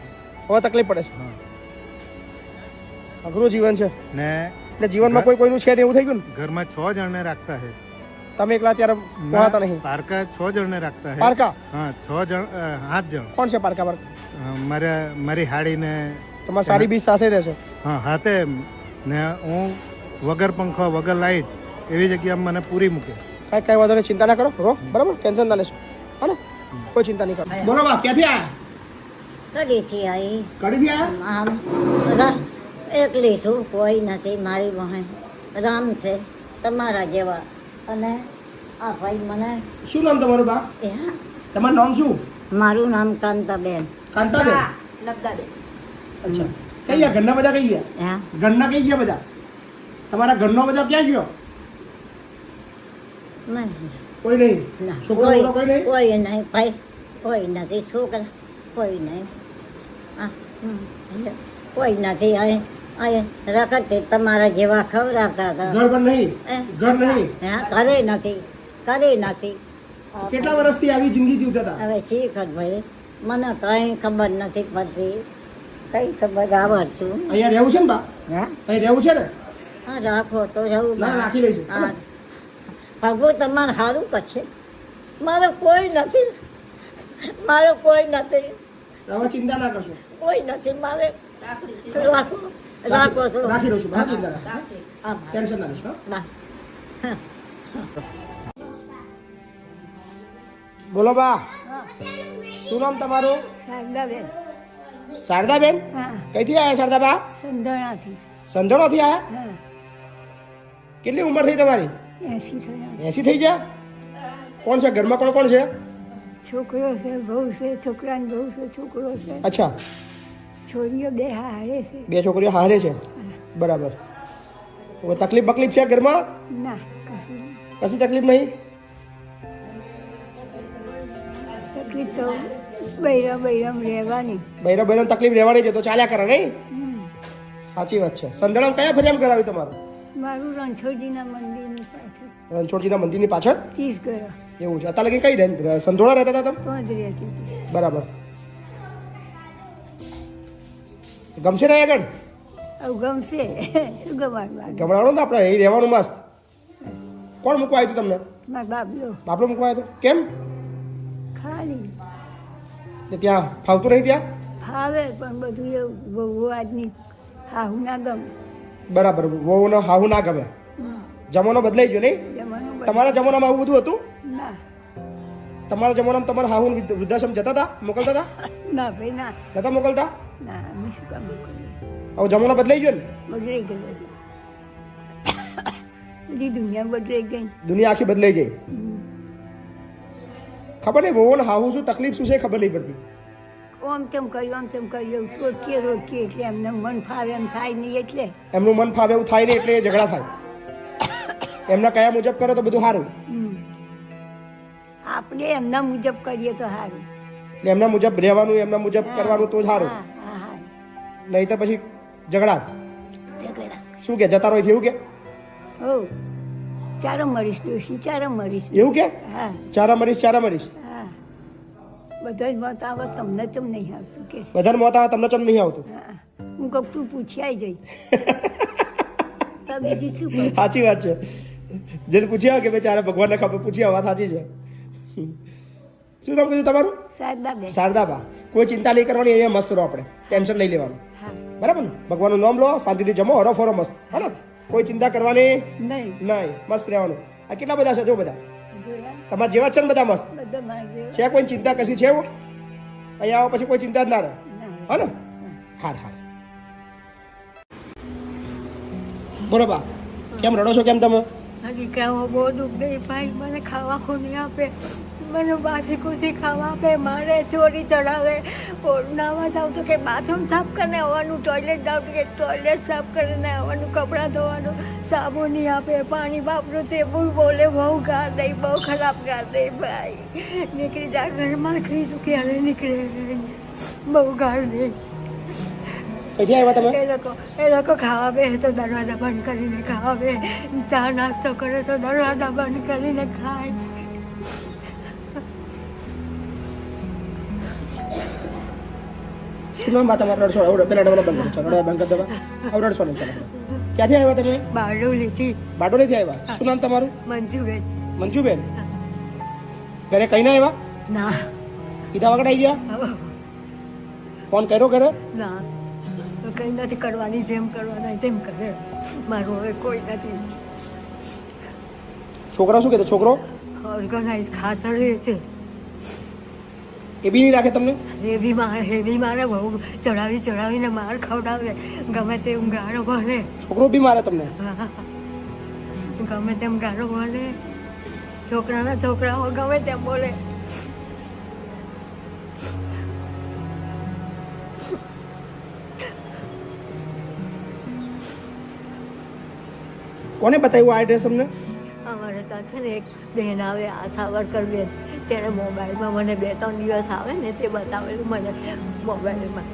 Speaker 1: હવે તકલીફ પડે છે.
Speaker 9: હા.
Speaker 1: અઘરું જીવન છે
Speaker 9: ને
Speaker 1: એટલે જીવનમાં કોઈ કોઈનું છે ને એવું થઈ ગયું ને.
Speaker 9: ઘરમાં 6 જણને રાખતા છે.
Speaker 1: તમે એકલા ત્યારે પહોંચતા નહીં?
Speaker 9: પારકા 6 જણને રાખતા છે.
Speaker 1: પારકા?
Speaker 9: હા, 6 જણ 7 જણ.
Speaker 1: કોણ છે પારકા?
Speaker 9: મારી હાડીને
Speaker 1: તમારી સાડી બીજ સાથે રહેશે?
Speaker 9: હા, હાથે. ને હું વગર પંખો વગર લાઈટ એવી જગ્યાએ મને પૂરી મૂકે.
Speaker 1: કઈ વાંધો નહીં, ચિંતા ના કરો. રો બરાબર, ટેન્શન ના લેશો. હા ને, કોઈ ચિંતા નહીં કરો. બોલો બા, ક્યાંથી આવ્યા?
Speaker 2: કડીથી આવી.
Speaker 1: કડીથી આવ્યા?
Speaker 2: આમ એકલી છું, કોઈ નથી. મારી બહેન રામ છે તમારા જેવા. અને આ ભાઈ મને
Speaker 1: શું નામ તમારું બા? તમારું નામ શું?
Speaker 2: મારું નામ કાંતાબેન.
Speaker 1: કાંતાબેન?
Speaker 2: લબ્દાબેન.
Speaker 1: અચ્છા, કઈ ગયા ઘરના બધા? કઈ ગયા
Speaker 2: હા,
Speaker 1: ઘરના? કઈ ગયા બધા? તમારા ઘરનો બધા ક્યાં ગયો? કોઈ નહીં? છોકરો કોઈ નહીં?
Speaker 2: કોઈ નહીં ભાઈ, કોઈ નથી. છોકરા કોઈ નહીં. કોઈ નથી. અહીં રખડતી તમારા જેવા ખવડાવતા હતા.
Speaker 1: ઘર પર નહીં? ઘર નહીં?
Speaker 2: હા, ઘરે નથી. ઘરે નથી.
Speaker 1: કેટલા વર્ષથી આવી જિંદગી જીવતા હતા?
Speaker 2: હવે શીખર ભાઈ, મને કઈ ખબર નથી પડતી. કઈ ખબર આવર છું.
Speaker 1: અહીંયા રહેવું છે ને બા?
Speaker 2: હા,
Speaker 1: અહીં રહેવું છે ને?
Speaker 2: હા, રાખો તો રહેવું.
Speaker 1: ના, રાખી લઈશું.
Speaker 2: હા, ભગવાન તમારે સારું કરશે. મારો કોઈ નથી. મારો કોઈ નથી.
Speaker 1: હવે ચિંતા ના કરશો.
Speaker 2: કોઈ નથી મારે. રાખો રાખો તો
Speaker 1: રાખી દઉં છું. ચિંતા ના, ટેન્શન ના લેશો. બોલો બા, શું નામ તમારું?
Speaker 3: શારદાબેન.
Speaker 1: શારદાબેન? કઈથી આવ્યા શારદાબા?
Speaker 3: સંધણાથી.
Speaker 1: સંધોણાથી આવ્યા?
Speaker 3: હા,
Speaker 1: કેટલી ઉંમર થઈ તમારી?
Speaker 3: 80 થયા.
Speaker 1: 80 થઈ ગયા? કોણ છે ઘરમાં? કોણ કોણ છે?
Speaker 3: છોકરો છે, બહુ છે. છોકરાને બહુ છે, છોકરો છે.
Speaker 1: અચ્છા,
Speaker 3: છોરીઓ 2 હારે છે.
Speaker 1: 2 છોકરીઓ હારે છે. બરાબર. હવે તકલીફ બકલીફ છે ઘરમાં?
Speaker 3: ના, કશું નહીં.
Speaker 1: કશી તકલીફ નહીં?
Speaker 3: તકલીફ તો બૈરામ રહેવાની.
Speaker 1: બૈરા બૈરા તકલીફ રહેવાની છે તો ચાલ્યા કરે નહીં? સાચી વાત છે. સંધણામાં કયા ફરિયામ કરાવી તમારું?
Speaker 3: મારું રણછોડજીના મંદિરની પાછળ.
Speaker 1: રણછોડજીના મંદિરની પાછળ?
Speaker 3: 30 ઘર.
Speaker 1: એવું છે. અત્યારે લગી કઈ સંધોણા રહેતા હતા તમે?
Speaker 3: તો જ રહેતી હતી.
Speaker 1: બરાબર. ગમશે ને આગળ?
Speaker 3: આવું ગમશે. શું ગમાડવાનું?
Speaker 1: ગમડાવો ને આપણે અહીં રહેવાનું મસ્ત. કોણ મૂકવા આવ્યું હતું તમને?
Speaker 3: મારા બાબલો.
Speaker 1: બાપલો મૂકવા આવ્યો હતો? કેમ?
Speaker 3: ખાલી
Speaker 1: એટલે ત્યાં ફાવતું નહીં? ત્યાં
Speaker 3: ફાવે પણ બધું એવું બહુ આજની હાહુ ના ગમે.
Speaker 1: બરાબર. વહુનો હાહુ ના ગમે. જમાનો બદલાઈ ગયો નહીં?
Speaker 3: જમાનો
Speaker 1: તમારા જમાનામાં આવું બધું હતું?
Speaker 3: ના,
Speaker 1: તમારા જમાનામાં તમારા હાહુ વૃદ્ધાશ્રમ જતા હતા? મોકલતા હતા?
Speaker 3: ના ભાઈ ના.
Speaker 1: નતા મોકલતા?
Speaker 3: ના, અમે શું કામ કરીએ?
Speaker 1: હવે જમાનો બદલાઈ ગયો ને?
Speaker 3: બદલાઈ ગઈ બધી. બધી દુનિયા બદલાઈ ગઈ.
Speaker 1: દુનિયા આખી બદલાઈ ગઈ. ખબર નહીં વહુને હાહુ શું તકલીફ શું છે ખબર નહીં પડતી.
Speaker 3: આમ તેમ કર્યું રોકીએ એટલે એમને મન ફાવે એમ થાય નહીં. એટલે
Speaker 1: એમનું મન ફાવે એવું થાય નહીં એટલે એ ઝઘડા થાય. એમના કયા મુજબ કરો તો બધું સારું.
Speaker 3: આપણે એમના મુજબ કરીએ તો સારું.
Speaker 1: એટલે એમના મુજબ રહેવાનું, એમના મુજબ કરવાનું તો સારું.
Speaker 3: હા, હા,
Speaker 1: નહીં તો પછી ઝઘડા.
Speaker 3: ઝઘડા.
Speaker 1: શું કે જતા રહો એવું કે?
Speaker 3: હો, ચારો મરીશ ડોશી, ચારો મરીશ.
Speaker 1: એવું કે?
Speaker 3: હા,
Speaker 1: ચારા મરીશ, ચારા મરીશ.
Speaker 3: હા. બધા જ મત આવે, તમને ચમ નહીં આવતું કે?
Speaker 1: બધાને મોત આવે, તમને ચમ નહીં આવતું?
Speaker 3: હા, હું કહું તું પૂછ્યા જઈ. તો બીજું શું કરું?
Speaker 1: સાચી વાત છે. જેને પૂછ્યા કે ભાઈ ચારે ભગવાનને ખબર પૂછ્યા, વાત સાચી છે. શું નામ કીધું તમારું?
Speaker 3: શારદાબેન.
Speaker 1: શારદાબા. કોઈ ચિંતા નહીં કરવાની, અહીંયા મસ્ત રહો. આપણે ટેન્શન નહીં લેવાનું.
Speaker 3: હા,
Speaker 1: બરાબર ને? ભગવાનનું નામ લો, શાંતિથી જમો, હરો ફરો મસ્ત. હા ને? કોઈ ચિંતા કરવાની
Speaker 3: નહીં.
Speaker 1: નહીં, મસ્ત રહેવાનું. આ કેટલા બધા છે જો બધા
Speaker 3: જોયા
Speaker 1: તમારા જેવા છે ને બધા મસ્ત
Speaker 3: બધા મારે
Speaker 1: છે. કોઈ ચિંતા કશી છે એવું? અહીંયા આવો પછી કોઈ ચિંતા જ ના રહે. હા ને? હાર હાર. બરોબર. કેમ રડો છો? કેમ તમે?
Speaker 3: દીકરાઓ બહુ દુઃખ દે ભાઈ, મને ખાવાનું નહીં આપે.
Speaker 11: મને બાસી કુસી ખાવા આપે, મારે ચોરી ચડાવે. નાવા જાઉં તો કે બાથરૂમ સાફ કરીને આવવાનું, ટોયલેટ જાઉં તો કે ટોયલેટ સાફ કરીને આવવાનું, કપડાં ધોવાનું, સાબુ નહીં આપે, પાણી વાપરું તે બહુ બોલે, બહુ ગાર દે, બહુ ખરાબ ગાર દે. ભાઈ નીકળી જા ઘરમાંથી, તું ક્યારે નીકળે, બહુ ગાર દે.
Speaker 1: ક્યાંથી આવ્યા તમે?
Speaker 11: એ લોકો ખાવા બે તો દરવાજા બંધ કરીને ખાવા બે, ચા નાસ્તો કરે તો દરવાજા બંધ કરીને ખાય.
Speaker 1: શું નામ બા તમારું? રડશો પેલા ડબલ બંધ કરો, રડવા બંધ કરી દેવા. હવે રડશો નહીં. ચાલો ક્યાંથી આવ્યા તમે?
Speaker 11: બારડોલીથી.
Speaker 1: બારડોલીથી આવ્યા. શું નામ તમારું?
Speaker 11: મંજુબેન.
Speaker 1: મંજુબેન. ઘરે કઈ ના આવ્યા?
Speaker 11: ના.
Speaker 1: કીધા વગર આવી ગયા? ફોન કર્યો ઘરે?
Speaker 11: ના, કંઈ નથી કરવાની, જેમ કરવાના તેમ કરે. મારું હવે કોઈ નથી.
Speaker 1: છોકરા શું કહેતો? છોકરો
Speaker 11: ઓર્ગનાઇઝ ખાતર રહે છે.
Speaker 1: એ બી નહીં રાખે તમને?
Speaker 11: એ બી મારે બહુ ચડાવીને માર ખવડાવે, ગમે તેમ ગાળો ભણે.
Speaker 1: છોકરો બી મારે તમને?
Speaker 11: ગમે તેમ ગાળો ભણે, છોકરાઓ ગમે તેમ બોલે.
Speaker 1: કોને બતાવ્યું આ એડ્રેસ તમને?
Speaker 11: અમારે ત્યાં છે ને એક બહેન આવે, આશા વર્કર બેન, તેણે મોબાઈલમાં મને 2-3 દિવસ આવે ને તે બતાવેલું મને મોબાઈલમાં.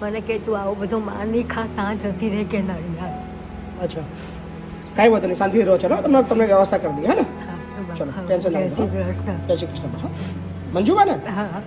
Speaker 11: મને કે તું આવું બધું માર નહીં ખા, ત્યાં જતી રહે કે નડી આવે.
Speaker 1: અચ્છા, કાંઈ વાંધો નહીં, શાંતિથી રહો. ચલો તમને વ્યવસ્થા કરી દઈએ. હા ને? ચલો, ટેન્શન ના લો.
Speaker 11: જય શ્રી કૃષ્ણ.
Speaker 1: જય શ્રી કૃષ્ણ. મંજુબા ને?
Speaker 11: હા.